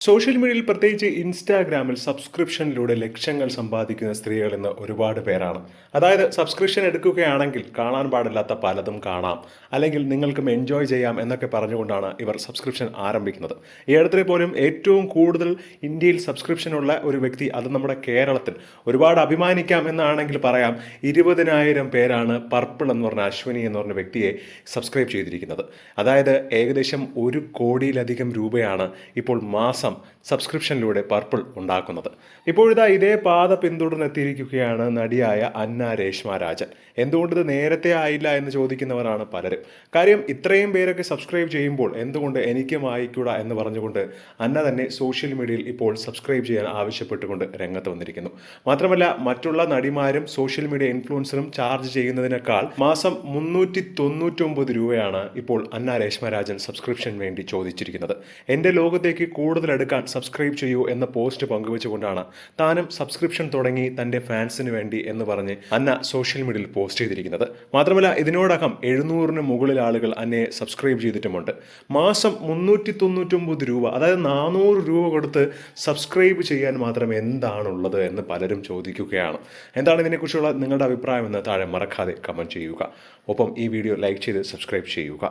Social മീഡിയയിൽ പ്രത്യേകിച്ച് ഇൻസ്റ്റാഗ്രാമിൽ സബ്സ്ക്രിപ്ഷനിലൂടെ ലക്ഷങ്ങൾ സമ്പാദിക്കുന്ന സ്ത്രീകൾ ഇന്ന് ഒരുപാട് പേരാണ്. അതായത് സബ്സ്ക്രിപ്ഷൻ എടുക്കുകയാണെങ്കിൽ കാണാൻ പാടില്ലാത്ത പലതും കാണാം, അല്ലെങ്കിൽ നിങ്ങൾക്കും എൻജോയ് ചെയ്യാം എന്നൊക്കെ പറഞ്ഞുകൊണ്ടാണ് ഇവർ സബ്സ്ക്രിപ്ഷൻ ആരംഭിക്കുന്നത്. ഈ അടുത്തിടെ പോലും ഏറ്റവും കൂടുതൽ ഇന്ത്യയിൽ സബ്സ്ക്രിപ്ഷനുള്ള ഒരു വ്യക്തി, അത് നമ്മുടെ കേരളത്തിൽ ഒരുപാട് അഭിമാനിക്കാം എന്നാണെങ്കിൽ പറയാം, 20,000 പേരാണ് പർപ്പിൾ എന്ന് പറഞ്ഞ അശ്വിനി എന്ന് പറഞ്ഞ വ്യക്തിയെ സബ്സ്ക്രൈബ് ചെയ്തിരിക്കുന്നത്. അതായത് ഏകദേശം 1 കോടിയിലധികം രൂപയാണ് ഇപ്പോൾ മാസം സബ്സ്ക്രിപ്ഷനിലൂടെ പർപ്പിൾ ഉണ്ടാക്കുന്നത്. ഇപ്പോഴിതാ ഇതേ പാത പിന്തുടർന്നെത്തിയിരിക്കുകയാണ് നടിയായ അന്ന രേഷ്മ രാജൻ. എന്തുകൊണ്ട് ഇത് നേരത്തെ ആയില്ല എന്ന് ചോദിക്കുന്നവരാണ് പലരും. കാര്യം, ഇത്രയും പേരൊക്കെ സബ്സ്ക്രൈബ് ചെയ്യുമ്പോൾ എന്തുകൊണ്ട് എനിക്കും ആയിക്കൂടാ എന്ന് പറഞ്ഞുകൊണ്ട് അന്ന തന്നെ സോഷ്യൽ മീഡിയയിൽ ഇപ്പോൾ സബ്സ്ക്രൈബ് ചെയ്യാൻ ആവശ്യപ്പെട്ടുകൊണ്ട് രംഗത്ത് വന്നിരിക്കുന്നു. മാത്രമല്ല, മറ്റുള്ള നടിമാരും സോഷ്യൽ മീഡിയ ഇൻഫ്ലുവൻസറും ചാർജ് ചെയ്യുന്നതിനേക്കാൾ മാസം 399 രൂപയാണ് ഇപ്പോൾ അന്ന രേഷ്മ രാജൻ സബ്സ്ക്രിപ്ഷൻ വേണ്ടി ചോദിച്ചിരിക്കുന്നത്. എൻ്റെ ലോകത്തേക്ക് കൂടുതൽ എടുക്കാൻ സബ്സ്ക്രൈബ് ചെയ്യൂ എന്ന പോസ്റ്റ് പങ്കുവെച്ചുകൊണ്ടാണ് താനും സബ്സ്ക്രിപ്ഷൻ തുടങ്ങി തൻ്റെ ഫാൻസിന് വേണ്ടി എന്ന് പറഞ്ഞ് അന്ന സോഷ്യൽ മീഡിയയിൽ പോസ്റ്റ് ചെയ്തിരിക്കുന്നത്. മാത്രമല്ല, ഇതിനോടകം 700-ന് മുകളിൽ ആളുകൾ അന്നയെ സബ്സ്ക്രൈബ് ചെയ്തിട്ടുമുണ്ട്. മാസം 399 രൂപ, അതായത് 400 രൂപ കൊടുത്ത് സബ്സ്ക്രൈബ് ചെയ്യാൻ മാത്രം എന്താണുള്ളത് എന്ന് പലരും ചോദിക്കുകയാണ്. എന്താണ് ഇതിനെക്കുറിച്ചുള്ള നിങ്ങളുടെ അഭിപ്രായം എന്ന് താഴെ മറക്കാതെ കമൻറ്റ് ചെയ്യുക. ഒപ്പം ഈ വീഡിയോ ലൈക്ക് ചെയ്ത് സബ്സ്ക്രൈബ് ചെയ്യുക.